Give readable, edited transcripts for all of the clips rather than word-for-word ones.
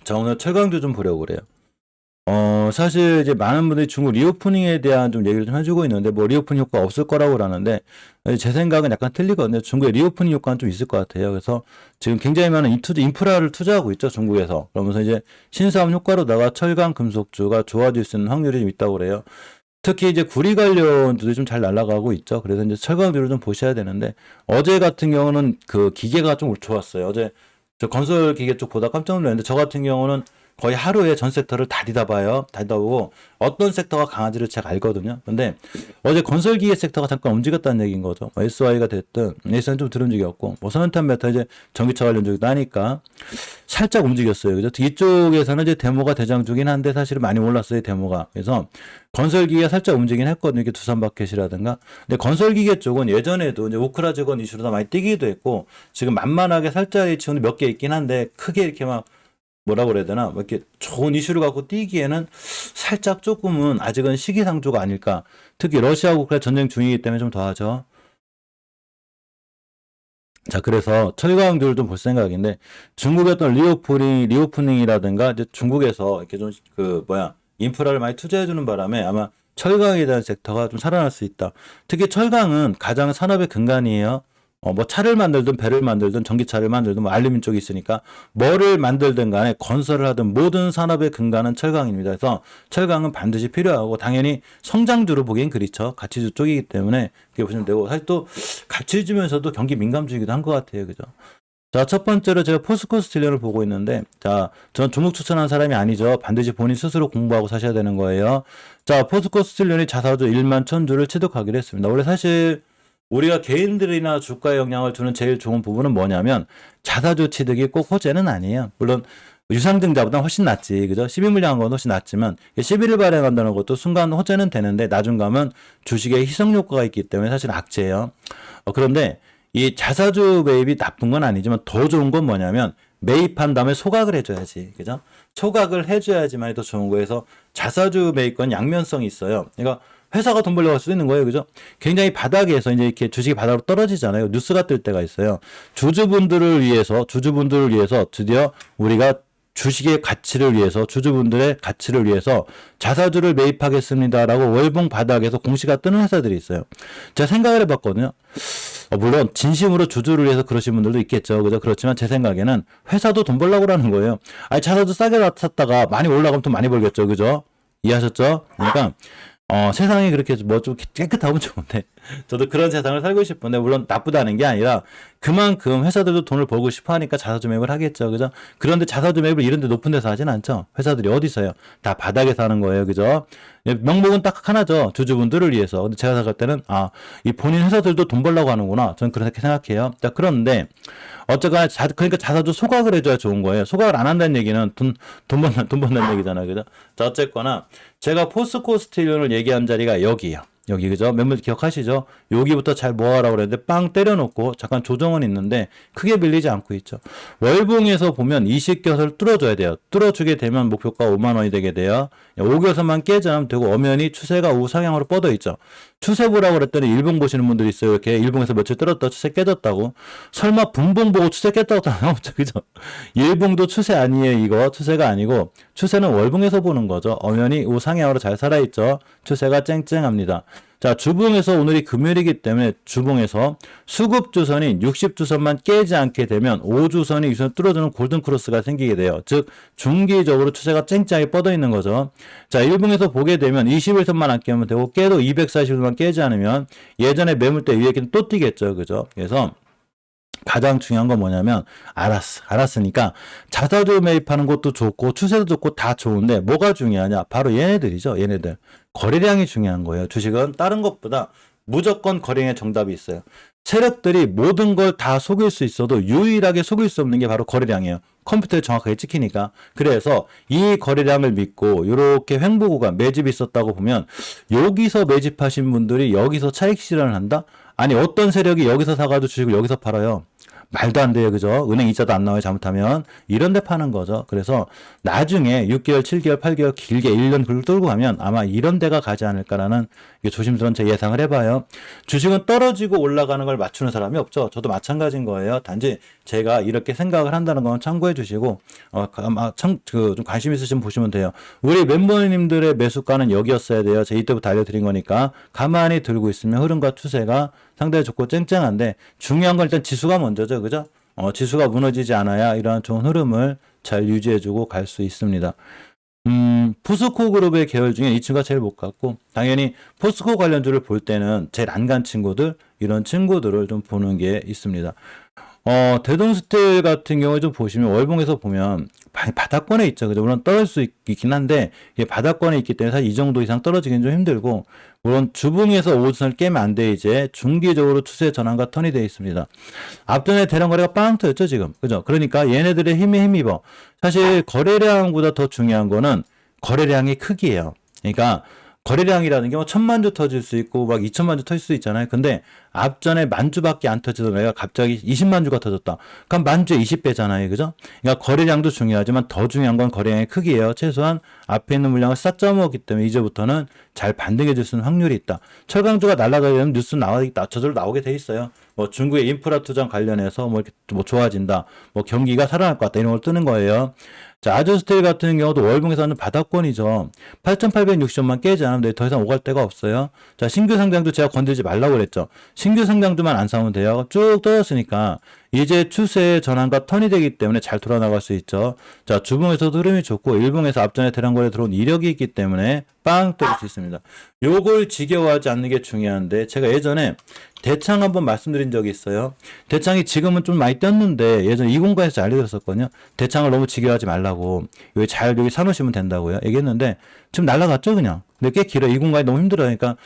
자, 오늘 철강주 좀 보려고 그래요. 사실 이제 많은 분들이 중국 리오프닝에 대한 좀 얘기를 좀 해주고 있는데, 뭐 리오프닝 효과 없을 거라고 그러는데, 제 생각은 약간 틀리거든요. 중국의 리오프닝 효과는 좀 있을 것 같아요. 그래서 지금 굉장히 많은 인프라를 투자하고 있죠, 중국에서. 그러면서 이제 신사업 효과로다가 철강 금속주가 좋아질 수 있는 확률이 좀 있다고 그래요. 특히 이제 구리 관련주도 좀 잘 날아가고 있죠. 그래서 이제 철강주를 좀 보셔야 되는데, 어제 같은 경우는 그 기계가 좀 좋았어요. 어제 저 건설 기계 쪽 보다 깜짝 놀랐는데, 저 같은 경우는 거의 하루에 전 섹터를 다 뒤다봐요. 다 뒤다보고 어떤 섹터가 강한지를 제가 알거든요. 근데 어제 건설기계 섹터가 잠깐 움직였다는 얘기인 거죠. 뭐 SY가 됐든 SY는 좀 들은 적이 없고, 뭐 선연탄 메타 이제 전기차 관련주기도 하니까 살짝 움직였어요. 그죠? 이쪽에서는 이제 데모가 대장주긴 한데 사실은 많이 올랐어요, 데모가. 그래서 건설기계가 살짝 움직이긴 했거든요. 이게 두산바켓이라든가. 근데 건설기계 쪽은 예전에도 이제 우크라 재건 이슈로 다 많이 뛰기도 했고, 지금 만만하게 살짝 치고는 몇 개 있긴 한데, 크게 이렇게 막 뭐라고 그래야 되나? 뭐 이렇게 좋은 이슈를 갖고 뛰기에는 살짝 조금은 아직은 시기상조가 아닐까. 특히 러시아하고 우크라이나 전쟁 중이기 때문에 좀 더하죠. 자, 그래서 철강주를 좀 볼 생각인데, 중국의 어떤 리오프닝이라든가, 이제 중국에서 이렇게 좀, 인프라를 많이 투자해주는 바람에 아마 철강에 대한 섹터가 좀 살아날 수 있다. 특히 철강은 가장 산업의 근간이에요. 뭐 차를 만들든 배를 만들든 전기차를 만들든 뭐 알루미늄 쪽이 있으니까 뭐를 만들든 간에 건설을 하든 모든 산업의 근간은 철강입니다. 그래서 철강은 반드시 필요하고 당연히 성장주로 보기엔 그렇죠. 가치주 쪽이기 때문에 그렇게 보시면 되고, 사실 또 가치주면서도 경기 민감주이기도 한 것 같아요. 그죠? 자, 첫 번째로 제가 포스코 스틸런을 보고 있는데, 자, 전 종목 추천한 사람이 아니죠. 반드시 본인 스스로 공부하고 사셔야 되는 거예요. 자, 포스코 스틸런이 자사주 1만 1000주를 취득하기로 했습니다. 원래 사실 우리가 개인들이나 주가에 영향을 주는 제일 좋은 부분은 뭐냐면 자사주 취득이 꼭 호재는 아니에요. 물론 유상증자보다 훨씬 낫지, 그죠? 12물량한 건 훨씬 낫지만 11일 발행한다는 것도 순간 호재는 되는데 나중 가면 주식에 희석 효과가 있기 때문에 사실 악재예요. 그런데 이 자사주 매입이 나쁜 건 아니지만 더 좋은 건 뭐냐면 매입한 다음에 소각을 해줘야지, 그죠? 소각을 해줘야지만 더 좋은 거여서 자사주 매입권 양면성이 있어요. 그러니까 회사가 돈 벌려고 할 수도 있는 거예요. 그죠? 굉장히 바닥에서 이제 이렇게 주식이 바닥으로 떨어지잖아요. 뉴스가 뜰 때가 있어요. 주주분들을 위해서 드디어 우리가 주식의 가치를 위해서, 주주분들의 가치를 위해서 자사주를 매입하겠습니다라고 월봉 바닥에서 공시가 뜨는 회사들이 있어요. 제가 생각을 해봤거든요. 물론 진심으로 주주를 위해서 그러신 분들도 있겠죠. 그죠? 그렇지만 제 생각에는 회사도 돈 벌려고 하는 거예요. 아니, 자사주 싸게 샀다가 많이 올라가면 돈 많이 벌겠죠. 그죠? 이해하셨죠? 그러니까 세상이 그렇게 뭐 좀 깨끗하면 좋은데, 저도 그런 세상을 살고 싶은데, 물론 나쁘다는 게 아니라, 그만큼 회사들도 돈을 벌고 싶어 하니까 자사주 매입을 하겠죠. 그죠? 그런데 자사주 매입을 이런 데 높은 데서 하진 않죠. 회사들이 어디서요? 다 바닥에서 하는 거예요. 그죠? 명목은 딱 하나죠. 주주분들을 위해서. 근데 제가 생각할 때는, 이 본인 회사들도 돈 벌려고 하는구나. 저는 그렇게 생각해요. 자, 그런데, 어쨌거나, 그러니까 자사주 소각을 해줘야 좋은 거예요. 소각을 안 한다는 얘기는 돈 번다는 얘기잖아요. 그죠? 자, 어쨌거나, 제가 포스코 스틸런을 얘기한 자리가 여기예요. 여기, 그죠? 몇몇 기억하시죠? 여기부터 잘 모아라고 그랬는데 빵 때려놓고 잠깐 조정은 있는데 크게 밀리지 않고 있죠. 월봉에서 보면 20겨선을 뚫어줘야 돼요. 뚫어주게 되면 목표가 5만 원이 되게 돼요. 5겨선만 깨지 않으면 되고, 엄연히 추세가 우상향으로 뻗어 있죠. 추세 보라고 그랬더니 일봉 보시는 분들이 있어요. 이렇게 일봉에서 며칠 떨었다 추세 깨졌다고. 설마 분봉 보고 추세 깼다고 다 나오죠. 그죠? 일봉도 추세 아니에요. 이거 추세가 아니고 추세는 월봉에서 보는 거죠. 엄연히 우상향으로 잘 살아있죠. 추세가 쨍쨍합니다. 자, 주봉에서 오늘이 금요일이기 때문에 주봉에서 수급주선인 60주선만 깨지 않게 되면 5주선이 유선 뚫어주는 골든크로스가 생기게 돼요. 즉 중기적으로 추세가 쨍쨍하게 뻗어 있는 거죠. 자, 일봉에서 보게 되면 21선만 안 깨면 되고, 깨도 240선만 깨지 않으면 예전에 매물대 위에 또 뛰겠죠. 그죠? 그래서 가장 중요한 건 뭐냐면, 알았으니까 자사주 매입하는 것도 좋고 추세도 좋고 다 좋은데 뭐가 중요하냐? 바로 얘네들이죠. 얘네들. 거래량이 중요한 거예요. 주식은 다른 것보다 무조건 거래량의 정답이 있어요. 세력들이 모든 걸 다 속일 수 있어도 유일하게 속일 수 없는 게 바로 거래량이에요. 컴퓨터에 정확하게 찍히니까. 그래서 이 거래량을 믿고 이렇게 횡보 구간 매집이 있었다고 보면, 여기서 매집하신 분들이 여기서 차익 실현을 한다? 아니, 어떤 세력이 여기서 사가지고 주식을 여기서 팔아요. 말도 안 돼요. 그죠? 은행 이자도 안 나와요. 잘못하면. 이런 데 파는 거죠. 그래서 나중에 6개월, 7개월, 8개월 길게 1년 글 뚫고 가면 아마 이런 데가 가지 않을까라는 조심스러운 제 예상을 해봐요. 주식은 떨어지고 올라가는 걸 맞추는 사람이 없죠. 저도 마찬가지인 거예요. 단지 제가 이렇게 생각을 한다는 건 참고해 주시고, 아마 좀 관심 있으시면 보시면 돼요. 우리 멤버님들의 매수가는 여기였어야 돼요. 제 이때부터 알려드린 거니까. 가만히 들고 있으면 흐름과 추세가 상당히 좋고 쨍쨍한데, 중요한 건 일단 지수가 먼저죠. 그죠? 지수가 무너지지 않아야 이러한 좋은 흐름을 잘 유지해주고 갈 수 있습니다. 포스코 그룹의 계열 중에 이 친구가 제일 못 갔고, 당연히 포스코 관련주를 볼 때는 제일 안 간 친구들, 이런 친구들을 좀 보는 게 있습니다. 대동스틸 같은 경우에 좀 보시면 월봉에서 보면 바닥권에 있죠. 그죠? 물론 떨어질 수 있긴 한데, 이게 바닥권에 있기 때문에 사실 이 정도 이상 떨어지기는 좀 힘들고, 물론 주봉에서 5선을 깨면 안 돼. 이제 중기적으로 추세 전환과 턴이 되어 있습니다. 앞전에 대량 거래가 빵 터졌죠, 지금. 그죠? 그러니까 얘네들의 힘에 힘입어. 사실 거래량보다 더 중요한 거는 거래량의 크기예요. 그러니까 거래량이라는 게 뭐 1000만 주 터질 수 있고 막 2000만 주 터질 수 있잖아요. 근데 앞전에 만 주밖에 안 터지던 애가 갑자기 20만 주가 터졌다. 그럼 만 주에 20배잖아요. 그죠? 그러니까 거래량도 중요하지만 더 중요한 건 거래량의 크기예요. 최소한 앞에 있는 물량을 싹 짜먹었기 때문에 이제부터는 잘 반등해 줄 수 있는 확률이 있다. 철강주가 날아가려면 뉴스 나오겠다. 저절로 나오게 돼 있어요. 뭐 중국의 인프라 투자 관련해서 뭐 이렇게 뭐 좋아진다. 뭐 경기가 살아날 것 같다. 이런 걸 뜨는 거예요. 자, 아주스테일 같은 경우도 월봉에서는 바닥권이죠. 8,860원만 깨지 않으면 더 이상 오갈 데가 없어요. 자, 신규 상장도 제가 건들지 말라고 그랬죠. 신규 상장주만 안 사면 돼요. 쭉 떨어졌으니까 이제 추세의 전환과 턴이 되기 때문에 잘 돌아나갈 수 있죠. 자, 주봉에서도 흐름이 좋고 일봉에서 앞전에 대량거래 들어온 이력이 있기 때문에 빵 때릴 수 있습니다. 요걸 지겨워하지 않는 게 중요한데, 제가 예전에 대창 한번 말씀드린 적이 있어요. 대창이 지금은 좀 많이 떴는데 예전에 이 공간에서 잘 알려드렸었거든요. 대창을 너무 지겨워하지 말라고, 여기 잘 여기 사놓으시면 된다고요 얘기했는데, 지금 날라갔죠 그냥. 근데 꽤 길어. 이 공간이 너무 힘들어요. 그러니까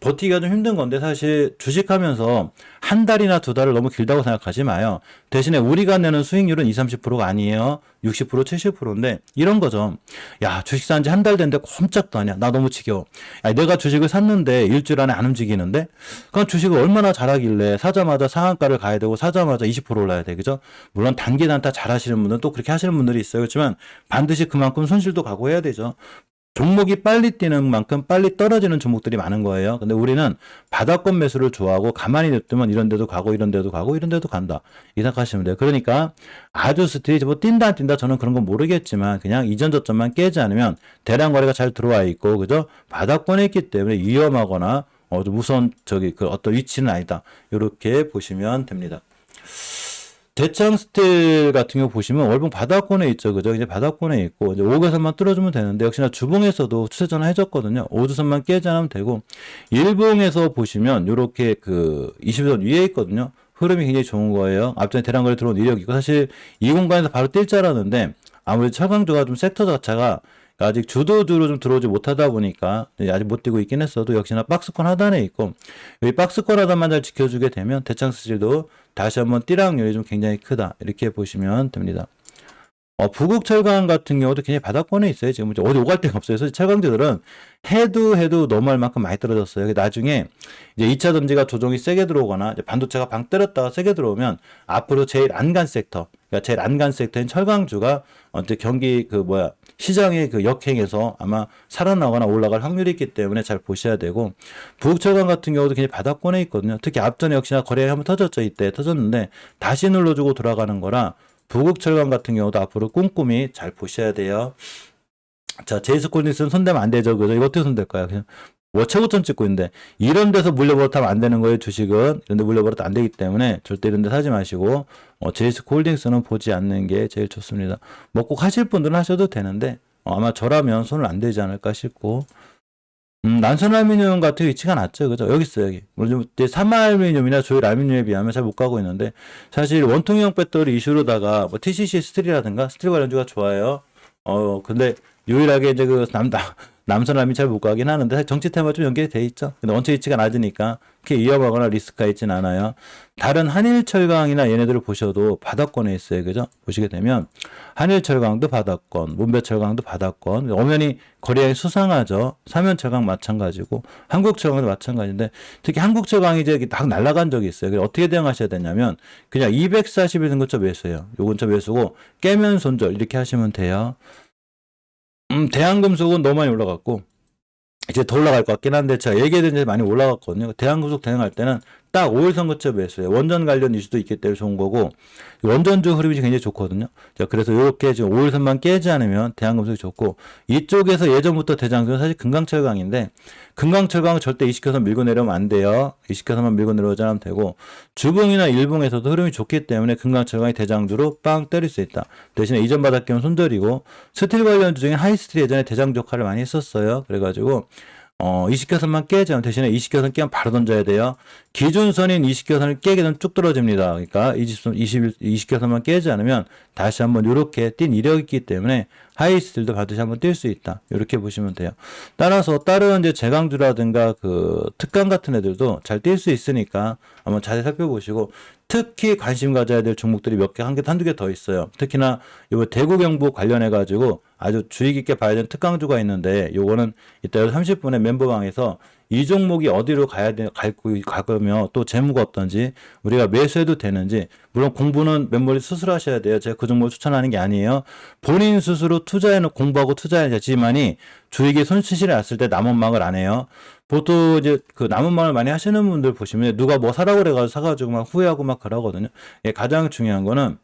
버티기가 좀 힘든 건데, 사실 주식하면서 한 달이나 두 달을 너무 길다고 생각하지 마요. 대신에 우리가 내는 수익률은 20, 30%가 아니에요. 60%, 70%인데 이런 거죠. 야, 주식 산 지 한 달 됐는데 꼼짝도 아니야. 나 너무 지겨워. 야, 내가 주식을 샀는데 일주일 안에 안 움직이는데? 그럼 주식을 얼마나 잘하길래 사자마자 상한가를 가야 되고 사자마자 20% 올라야 돼. 그죠? 물론 단기 단타 잘 하시는 분들은 또 그렇게 하시는 분들이 있어요. 그렇지만 반드시 그만큼 손실도 각오해야 되죠. 종목이 빨리 뛰는 만큼 빨리 떨어지는 종목들이 많은 거예요. 근데 우리는 바닥권 매수를 좋아하고 가만히 냅두면 이런 데도 가고 이런 데도 가고 이런 데도 간다. 이 생각하시면 돼요. 그러니까 아주 스트레이트 뭐 뛴다 안 뛴다 저는 그런 건 모르겠지만 그냥 이전 저점만 깨지 않으면 대량 거래가 잘 들어와 있고, 그죠? 바닥권에 있기 때문에 위험하거나 좀 무서운 그 어떤 위치는 아니다. 이렇게 보시면 됩니다. 대창 스틸 같은 경우 보시면 월봉 바닥권에 있죠. 그죠? 이제 바닥권에 있고, 이제 5개선만 뚫어주면 되는데, 역시나 주봉에서도 추세 전환 해줬거든요. 5주선만 깨지 않으면 되고, 일봉에서 보시면, 요렇게 그 20선 위에 있거든요. 흐름이 굉장히 좋은 거예요. 앞전에 대량거래 들어온 이력이 있고, 사실 이 공간에서 바로 뛸 줄 알았는데, 아무래도 철강주가 좀 섹터 자체가 아직 주도주로 좀 들어오지 못하다 보니까 아직 못 뛰고 있긴 했어도 역시나 박스권 하단에 있고, 여기 박스권 하단만 잘 지켜주게 되면 대창 스틸도 다시 한번 뛸 확률이 좀 굉장히 크다. 이렇게 보시면 됩니다. 부국철강 같은 경우도 굉장히 바닥권에 있어요. 지금 어디 오갈 데가 없어요. 그래서 철강주들은 해도 너무할 만큼 많이 떨어졌어요. 나중에 이제 2차 전지가 조정이 세게 들어오거나 이제 반도체가 방 때렸다가 세게 들어오면 앞으로 제일 안 간 섹터, 그러니까 제일 안 간 섹터인 철강주가 이제 경기 시장의 그 역행에서 아마 살아나거나 올라갈 확률이 있기 때문에 잘 보셔야 되고, 부국철강 같은 경우도 굉장히 바닥권에 있거든요. 특히 앞전에 역시나 거래가 한번 터졌죠. 이때 터졌는데 다시 눌러주고 돌아가는 거라 부국철강 같은 경우도 앞으로 꼼꼼히 잘 보셔야 돼요. 자, 제이스콜닉스는 손대면 안 되죠. 그죠? 이거 어떻게 손댈까요? 그냥 뭐 최고점 찍고 있는데 이런 데서 물려버릇하면 안 되는 거예요. 주식은 이런 데 물려버릇 안 되기 때문에 절대 이런 데 사지 마시고 제이스콜딩스는 보지 않는 게 제일 좋습니다. 뭐 꼭 하실 분들은 하셔도 되는데 아마 저라면 손을 안 대지 않을까 싶고, 난선알루미늄 같은 위치가 낮죠. 그죠? 여기 있어요, 여기. 물론 이제 삼알루미늄이나 조일 알루미늄에 비하면 잘 못 가고 있는데, 사실 원통형 배터리 이슈로다가 TCC 스틸이라든가 스틸 관련주가 좋아요. 근데 유일하게 이제 남선람이 잘 못 가긴 하는데 사실 정치 테마 좀 연결이 돼 있죠. 근데 원체 위치가 낮으니까 그렇게 위험하거나 리스크가 있진 않아요. 다른 한일철강이나 얘네들을 보셔도 바다권에 있어요. 그죠? 보시게 되면 한일철강도 바다권, 문배철강도 바다권, 엄연히 거리가 수상하죠. 삼연철강 마찬가지고 한국철강도 마찬가지인데 특히 한국철강이 이제 딱 날아간 적이 있어요. 그래서 어떻게 대응하셔야 되냐면 그냥 241 등급점 매수예요. 요건 좀 매수고 깨면 손절 이렇게 하시면 돼요. 대한금속은 너무 많이 올라갔고 이제 더 올라갈 것 같긴 한데 제가 얘기해드린 데 많이 올라갔거든요. 대한금속 대응할 때는 딱 5일 선거점 매수예요. 원전 관련 이슈도 있기 때문에 좋은 거고 원전주 흐름이 굉장히 좋거든요. 자, 그래서 이렇게 지금 5일 선만 깨지 않으면 대한금속이 좋고 이쪽에서 예전부터 대장주는 사실 금강철강인데 금강철강은 절대 이식해서 밀고 내려오면 안 돼요. 이식해서만 밀고 내려오지 않으면 되고 주봉이나 일봉에서도 흐름이 좋기 때문에 금강철강이 대장주로 빵 때릴 수 있다. 대신에 이전 바닥 기온 손절이고 스틸 관련주 중에 하이스틸이 예전에 대장주 역할을 많이 했었어요. 그래가지고 20개선만 깨지 않으면 대신에 20개선 깨면 바로 던져야 돼요. 기준선인 20개선을 깨게 되면 쭉 떨어집니다. 그러니까 20개선만 깨지 않으면 다시 한번 이렇게 뛴 이력이 있기 때문에 하이스틸도 반드시 한번 뛸 수 있다. 이렇게 보시면 돼요. 따라서 다른 이제 제강주라든가 그 특강 같은 애들도 잘 뛸 수 있으니까 한번 자세히 살펴보시고 특히 관심 가져야 될 종목들이 몇 개, 한두 개 더 있어요. 특히나 이거 대구 경북 관련해가지고 아주 주의 깊게 봐야 되는 특강주가 있는데 요거는 이따 30분에 멤버방에서 이 종목이 어디로 갈 거며 또 재무가 어떤지 우리가 매수해도 되는지 물론 공부는 멤버들이 스스로 하셔야 돼요. 제가 그 종목을 추천하는 게 아니에요. 본인 스스로 투자해놓고 공부하고 투자해야지만이 주익이 손실이 났을 때 남원망을 안 해요. 보통 이제 그 남은망을 많이 하시는 분들 보시면 누가 뭐 사라고 그래가지고 사가지고 막 후회하고 막 그러거든요. 예, 가장 중요한 거는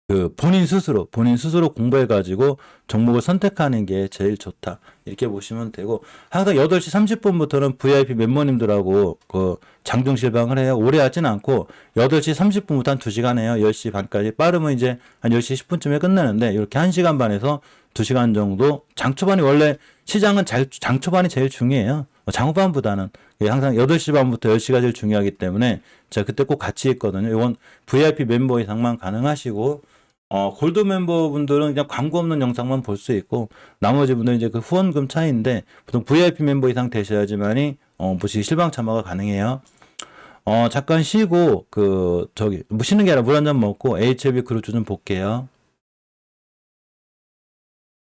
그 본인 스스로 공부해가지고 종목을 선택하는 게 제일 좋다. 이렇게 보시면 되고 항상 8시 30분부터는 VIP 멤버님들하고 그 장중 실방을 해요. 오래 하진 않고 8시 30분부터 한 2시간 해요. 10시 반까지. 빠르면 이제 한 10시 10분쯤에 끝내는데 이렇게 1시간 반에서 2시간 정도 장 초반이 원래 시장은 장 초반이 제일 중요해요. 장 후반보다는 항상 8시 반부터 10시가 제일 중요하기 때문에 제가 그때 꼭 같이 있거든요. 이건 VIP 멤버 이상만 가능하시고 골드 멤버분들은 그냥 광고 없는 영상만 볼 수 있고 나머지 분들은 이제 그 후원금 차이인데 보통 VIP 멤버 이상 되셔야지만이 보시기 실방 참여가 가능해요. 잠깐 쉬고 뭐 쉬는 게 아니라 물 한 잔 먹고 HLB 그룹 좀 볼게요.